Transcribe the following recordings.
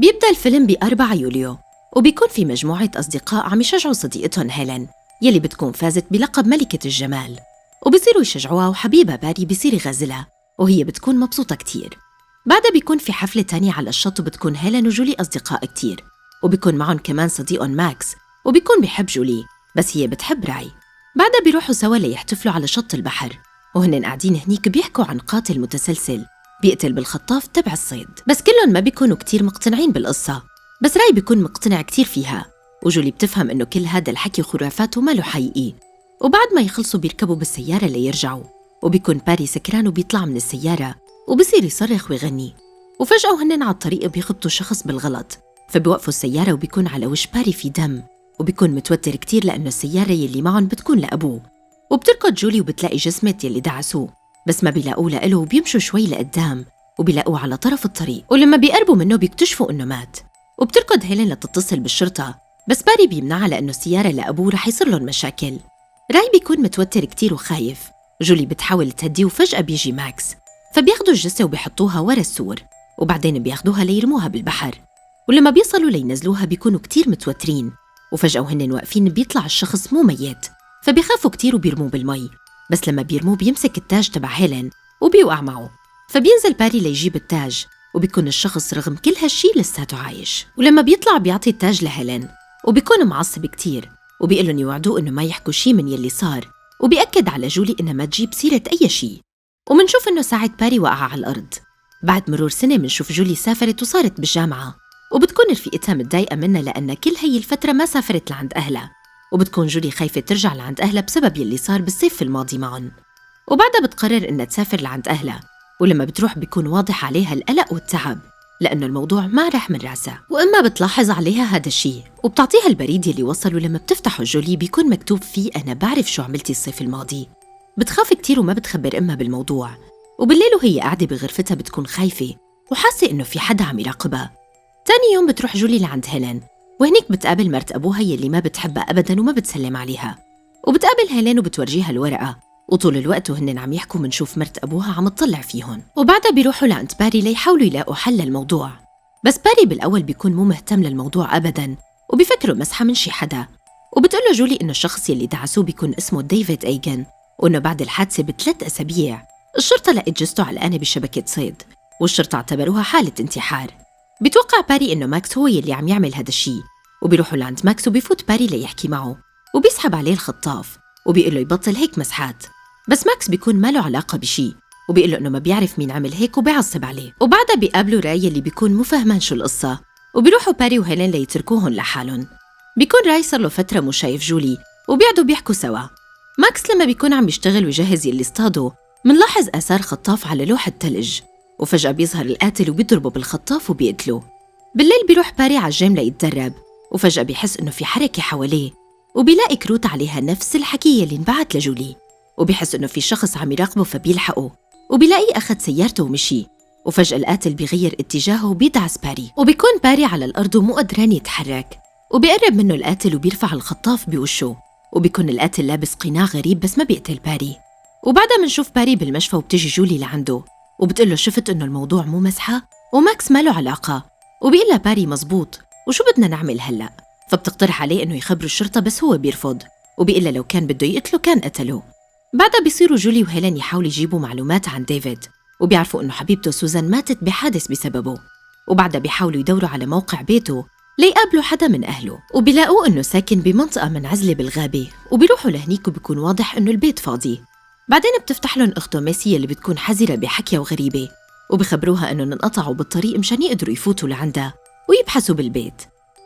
بيبدأ الفيلم ب4 يوليو، وبيكون في مجموعة أصدقاء عم يشجعوا صديقتهم هيلين يلي بتكون فازت بلقب ملكة الجمال، وبصيروا يشجعوها، وحبيبها باري بيصير يغازلها وهي بتكون مبسوطة كتير. بعدها بيكون في حفلة تانية على الشط، وبتكون هيلين وجولي أصدقاء كتير، وبيكون معهم كمان صديقهم ماكس، وبيكون بيحب جولي بس هي بتحب راي. بعدها بيروحوا سوا ليحتفلوا على شط البحر، وهن قاعدين هنيك بيحكوا عن قاتل متسلسل بيقتل بالخطاف تبع الصيد، بس كلهم ما بيكونوا كتير مقتنعين بالقصة، بس راي بيكون مقتنع كتير فيها، وجولي بتفهم إنه كل هذا الحكي خرافات وما له حقيقي. وبعد ما يخلصوا بيركبوا بالسيارة ليرجعوا، وبيكون باري سكران وبيطلع من السيارة وبصير يصرخ ويغني، وفجأة وهنن على الطريق بيخبطوا شخص بالغلط، فبيوقفوا السيارة وبيكون على وش باري في دم، وبيكون متوتر كتير لأنه السيارة يلي معهم بتكون لأبوه. وبتركض جولي وبتلاقي جسمة يلي دعسوه، بس ما بيلاقوه لإله، وبيمشوا شوي لقدام وبيلاقوه على طرف الطريق، ولما بيقربوا منه بيكتشفوا إنه مات. وبتركض هيلين لتتصل بالشرطة، بس باري بيمنعها لأنه السيارة لأبوه رح يصير لهم مشاكل. راي بيكون متوتر كتير وخايف، جولي بتحاول تهديه، وفجأة بيجي ماكس، فبياخدوا الجثة وبيحطوها ورا السور، وبعدين بياخدوها ليرموها بالبحر. ولما بيصلوا لينزلوها بيكونوا كتير متوترين، وفجأة وهن واقفين بيطلع الشخص مو ميت، فبيخافوا كتير وبيرموه بالمي، بس لما بيرموه بيمسك التاج تبع هيلين وبيوقع معه، فبينزل باري ليجيب التاج، وبيكون الشخص رغم كل هالشي لساته عايش. ولما بيطلع بيعطي التاج لهيلين، وبيكون معصب كتير، وبيقلن يوعدوه إنه ما يحكوا شي من يلي صار، وبيأكد على جولي إنها ما تجيب سيرة أي شي. ومنشوف إنه ساعة باري وقع على الأرض. بعد مرور سنة منشوف جولي سافرت وصارت بالجامعة، وبتكون رفيقتها متضايقة منها لأن كل هي الفترة ما سافرت لعند أهلها، وبتكون جولي خايفة ترجع لعند أهلها بسبب يلي صار بالصيف الماضي معهم. وبعدها بتقرر إنها تسافر لعند أهلها، ولما بتروح بيكون واضح عليها القلق والتعب لأنه الموضوع ما راح من راسها، وإما بتلاحظ عليها هذا الشيء وبتعطيها البريد يلي وصل، ولما بتفتحه جولي بيكون مكتوب فيه أنا بعرف شو عملتي الصيف الماضي. بتخاف كتير وما بتخبر أمها بالموضوع، وبالليل وهي قاعدة بغرفتها بتكون خايفة وحاسة إنه في حدا عم يراقبها. تاني يوم بتروح جولي لعند هيلين، وهنيك بتقابل مرت أبوها يلي ما بتحبها أبداً وما بتسلم عليها، وبتقابل هيلين وبتورجيها الورقة، وطول الوقت وهن عم يحكوا منشوف مرت أبوها عم تطلع فيهم. وبعدها بيروحوا لعند باري ليحاولوا يلاقوا حل للموضوع، بس باري بالأول بيكون مو مهتم للموضوع أبداً، وبيفكروا مسحة من شي حدا. وبتقوله جولي إنه الشخص يلي دعسوه بيكون اسمه ديفيد أيجن، وإنه بعد الحادثة ب3 أسابيع الشرطة لقت جثته علقانة بشبكة صيد، والشرطة اعتبروها حالة انتحار. بيتوقع باري إنه ماكس هو يلي عم يعمل هذا الشي، وبيروحوا لعند ماكس وبيفوت باري ليحكي معه، وبيسحب عليه الخطاف وبيقول له يبطل هيك مسحات، بس ماكس بيكون ما له علاقة بشي، وبيقول له إنه ما بيعرف مين عمل هيك وبيعصب عليه. وبعدها بيقابلوا راي اللي بيكون مو فاهمان شو القصة، وبيروحوا باري وهيلين ليتركوهن لحالهم. بيكون راي صار له فترة مو شايف جولي، وبيقعدوا بيحكوا سوا. ماكس لما بيكون عم يشتغل ويجهز يلي اصطاده، منلاحظ آثار خطاف على لوح الثلج، وفجأة بيظهر القاتل وبيضربه بالخطاف وبيقتله. بالليل بيروح باري على الجيم ليتدرب، وفجأة بيحس إنه في حركة حواليه، وبيلاقي كروت عليها نفس الحكي اللي انبعت لجولي، وبيحس إنه في شخص عم يراقبه فبيلحقه، وبيلاقيه أخذ سيارته ومشي. وفجأة القاتل بيغير اتجاهه وبيدعس باري، وبيكون باري على الأرض ومو قدران يتحرك، وبيقرب منه القاتل وبيرفع الخطاف بوشه، وبيكون القاتل لابس قناع غريب بس ما بيقتل باري. وبعدها منشوف باري بالمشفى، وبتجي جولي لعنده وبتقله شفت إنه الموضوع مو مسحة وماكس ما له علاقة، وبيقول لها باري مزبوط وشو بدنا نعمل هلأ، فبتقترح عليه إنه يخبروا الشرطة، بس هو بيرفض وبيقول لها لو كان بده يقتله كان قتله. بعدها بيصيروا جولي وهيلين يحاولوا يجيبوا معلومات عن ديفيد، وبيعرفوا إنه حبيبته سوزان ماتت بحادث بسببه. وبعدها بيحاولوا يدوروا على موقع بيته ليقابلوا حدا من أهله، وبيلاقوه إنه ساكن بمنطقة منعزلة بالغابة، وبيروحوا لهنيك وبيكون واضح إنه البيت فاضي. بعدين بتفتح لهم أخته ميسي اللي بتكون حذرة بحكيها وغريبة، وبخبروها إنه انقطعوا بالطريق مشان يقدروا يفوتوا لعندها ويبحثوا بالبيت.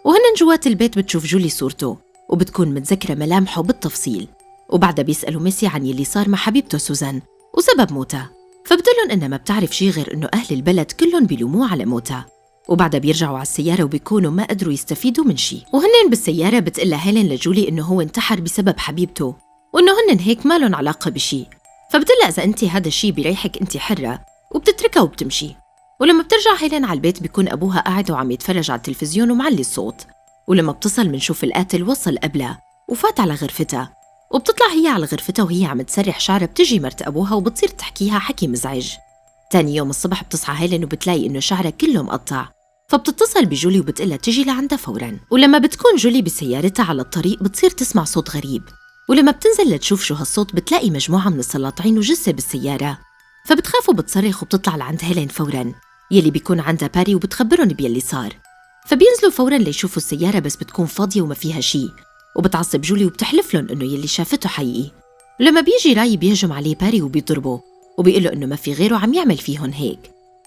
وهن جوات البيت بتشوف جولي صورته، وبتكون متذكرة ملامحه بالتفصيل. وبعدها بيسألوا ميسي عن يلي صار مع حبيبته سوزان وسبب موتها، فبتقولن إنها ما بتعرف شي غير إنه أهل البلد كلهم بيلوموه على موتها. وبعدها بيرجعوا على السيارة وبيكونوا ما قدروا يستفيدوا من شي، وهن بالسيارة بتقلها هيلين لجولي إنه هو انتحر بسبب حبيبته، وإنه هن هيك ما لهم علاقة بشي، فبتقلها إذا أنت هذا الشي بيريحك أنت حرة، وبتتركها وبتمشي. ولما بترجع هيلين على البيت بيكون أبوها قاعد وعم يتفرج على التلفزيون ومعلي الصوت، ولما بتصل منشوف القاتل وصل قبلها وفات على غرفتها، وبتطلع هي على غرفتها وهي عم تسرح شعرها. بتجي مرت أبوها وبتصير تحكيها حكي مزعج. تاني يوم الصبح بتصحى هيلين وبتلاقي إنه شعرها كله مقطع، فبتتصل بجولي وبتقلها تجي لعندها فوراً. ولما بتكون جولي بسيارتها على الطريق بتصير تسمع صوت غريب، ولما بتنزل لتشوف شو هالصوت بتلاقي مجموعة من السلاطعين وجثة بالسيارة. فبتخاف وبتصرخ وبتطلع لعند هيلين فوراً يلي بيكون عندها باري وبتخبرهم بيلي صار. فبينزلوا فوراً ليشوفوا السيارة بس بتكون فاضية وما فيها شي، وبتعصب جولي وبتحلف لهم إنه يلي شافته حقيقي. ولما بيجي راي بيهجم عليه باري وبيضربه وبيقول له إنه ما في غيره عم يعمل فيهن هيك.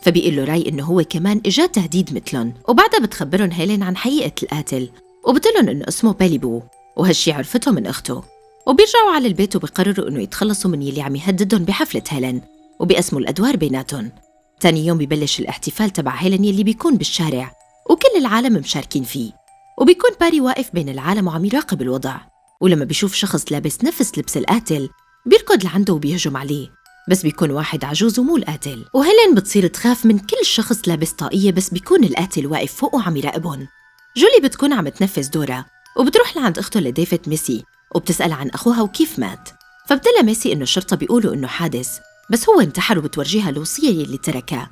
فبيقول له راي إنه هو كمان إجا تهديد مثلن. وبعدها بتخبرهم هيلين عن حقيقة القاتل وبتقولن إنه اسمه باليبو، وهالشي عرفته من أخته. وبيرجعوا على البيت وبيقرروا إنه يتخلصوا من يلي عم يهددهم بحفلة هيلين، وبيقسموا الأدوار بيناتهم. تاني يوم ببلش الاحتفال تبع هيلين يلي بيكون بالشارع وكل العالم مشاركين فيه، وبيكون باري واقف بين العالم وعم يراقب الوضع. ولما بيشوف شخص لابس نفس لبس القاتل بيركض لعنده وبيهجم عليه، بس بيكون واحد عجوز ومو القاتل. وهيلين بتصير تخاف من كل شخص لابس طاقية بس بيكون القاتل واقف فوق وعم يراقبهم. جولي بتكون عم تنفذ دورها وبتروح لعند أخته لديفيد ميسي وبتسأل عن أخوها وكيف مات. فبتقلها ميسي إنه الشرطة بيقولوا إنه حادث بس هو انتحر، وبتورجيها الوصية يلي تركها.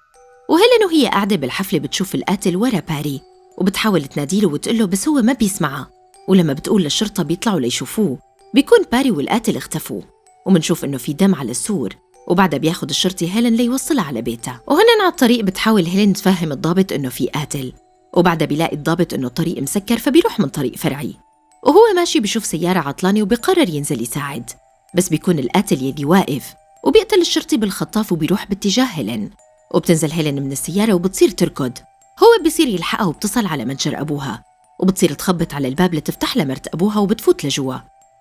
وهيلين وهي قاعدة بالحفلة بتشوف القاتل ورا باري وبتحاول تناديله وتقله بس هو ما بيسمعها. ولما بتقول للشرطة بيطلعوا ليشوفوه بيكون باري والقاتل اختفوا، ومنشوف إنه في دم على السور. وبعدها بياخد الشرطي هيلين ليوصلها على بيتها. وهنا على الطريق بتحاول هيلين تفهم الضابط إنه في قاتل، وبعدها بيلاقي الضابط إنه الطريق مسكر فبيروح من طريق فرعي. وهو ماشي بيشوف سيارة عطلانة وبيقرر ينزل يساعد، بس بيكون القاتل يلي واقف وبيقتل الشرطي بالخطاف وبيروح باتجاه هيلين. وبتنزل هيلين من السيارة وبتصير تركض، هو بيصير يلحقها وبتصل على متجر أبوها وبتصير تخبط على الباب لتفتح لها مرت أبوها وبتفوت لجوا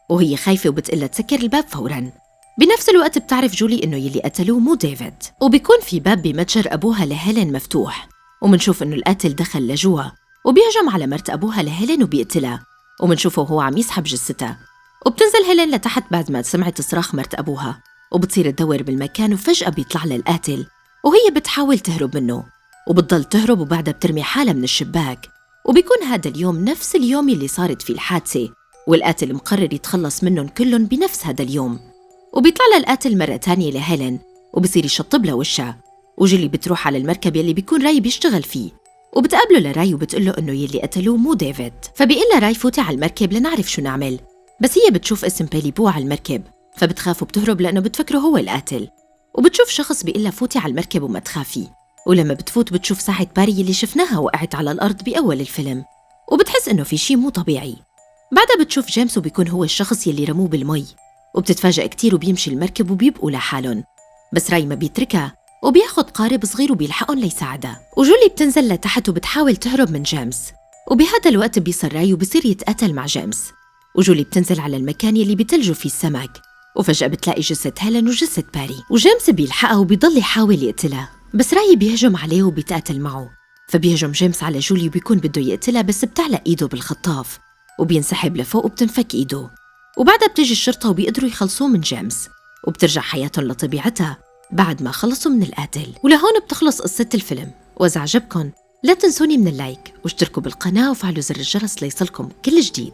وهي خايفة وبتقلها تسكر الباب فوراً. بنفس الوقت بتعرف جولي إنه يلي قتلوه مو ديفيد، وبيكون في باب بمتجر أبوها لهيلين مفتوح، ومنشوف إنه القاتل دخل لجوا وبيهجم على مرت أبوها لهيلين وبيقتلها، ومنشوفه وهو عم يسحب جثتها. وبتنزل هيلين لتحت بعد ما سمعت صراخ مرت أبوها وبتصير تدور بالمكان، وفجأة بيطلع لها القاتل وهي بتحاول تهرب منه وبتضل تهرب، وبعدها بترمي حالها من الشباك. وبيكون هذا اليوم نفس اليوم اللي صارت فيه الحادثة، والقاتل مقرر يتخلص منهم كلهم بنفس هذا اليوم. وبيطلع لها القاتل مرة تانية لهيلين وبصير يشطب لها وشها. وجولي بتروح على المركب يلي بيكون راي بيشتغل فيه وبتقابله لراي وبتقله إنه يلي قتلوه مو ديفيد. فبيقول لها راي فوتي على المركب لنعرف شو نعمل، بس هي بتشوف اسم باليبو على المركب فبتخاف وبتهرب لأنه بتفكره هو القاتل. وبتشوف شخص بيقول لها فوتي على المركب وما تخافي، ولما بتفوت بتشوف ساعة باري اللي شفناها وقعت على الأرض بأول الفيلم، وبتحس إنه في شي مو طبيعي. بعدها بتشوف جيمس وبيكون هو الشخص يلي رموه بالمي، وبتتفاجأ كتير وبيمشي المركب وبيبقوا لحالهم، بس راي ما بيتركها وبياخد قارب صغير وبيلحقهم ليساعدها. وجولي بتنزل لتحت وبتحاول تهرب من جيمس، وبهذا الوقت بيصير راي وبصير يتقاتل مع جيمس. وجولي بتنزل على المكان يلي بيتلجوا فيه السمك، وفجأة بتلاقي جثة هيلين وجثة باري، وجيمس بيلحقها وبيضل يحاول يقتلها، بس راي بيهجم عليه وبيتقاتل معه. فبيهجم جيمس على جولي وبيكون بده يقتلها بس بتعلق ايده بالخطاف وبينسحب لفوق وبتنفك ايده. وبعدها بتجي الشرطة وبيقدروا يخلصوه من جيمس، وبترجع حياتهم لطبيعتها بعد ما خلصوا من القاتل. ولهون بتخلص قصة الفيلم، وإذا عجبكن لا تنسوني من اللايك واشتركوا بالقناة وفعلوا زر الجرس ليصلكم كل جديد.